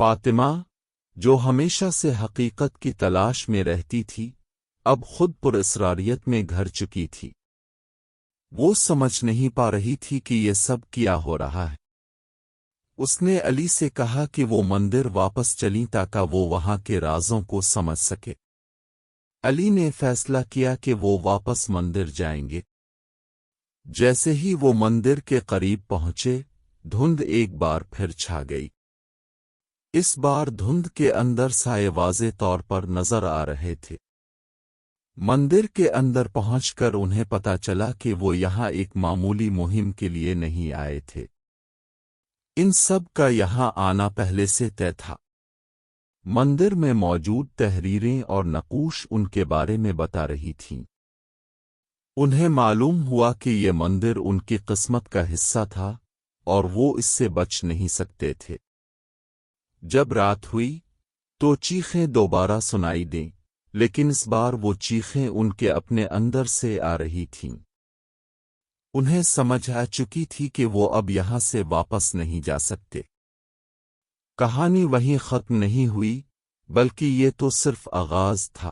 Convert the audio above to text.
فاطمہ، جو ہمیشہ سے حقیقت کی تلاش میں رہتی تھی، اب خود پر اسراریت میں گھر چکی تھی۔ وہ سمجھ نہیں پا رہی تھی کہ یہ سب کیا ہو رہا ہے۔ اس نے علی سے کہا کہ وہ مندر واپس چلیں تاکہ وہ وہاں کے رازوں کو سمجھ سکے۔ علی نے فیصلہ کیا کہ وہ واپس مندر جائیں گے۔ جیسے ہی وہ مندر کے قریب پہنچے، دھند ایک بار پھر چھا گئی۔ اس بار دھند کے اندر سائے واضح طور پر نظر آ رہے تھے۔ مندر کے اندر پہنچ کر انہیں پتہ چلا کہ وہ یہاں ایک معمولی مہم کے لیے نہیں آئے تھے۔ ان سب کا یہاں آنا پہلے سے طے تھا۔ مندر میں موجود تحریریں اور نقوش ان کے بارے میں بتا رہی تھیں۔ انہیں معلوم ہوا کہ یہ مندر ان کی قسمت کا حصہ تھا اور وہ اس سے بچ نہیں سکتے تھے۔ جب رات ہوئی تو چیخیں دوبارہ سنائی دیں، لیکن اس بار وہ چیخیں ان کے اپنے اندر سے آ رہی تھیں۔ انہیں سمجھ آ چکی تھی کہ وہ اب یہاں سے واپس نہیں جا سکتے۔ کہانی وہیں ختم نہیں ہوئی، بلکہ یہ تو صرف آغاز تھا۔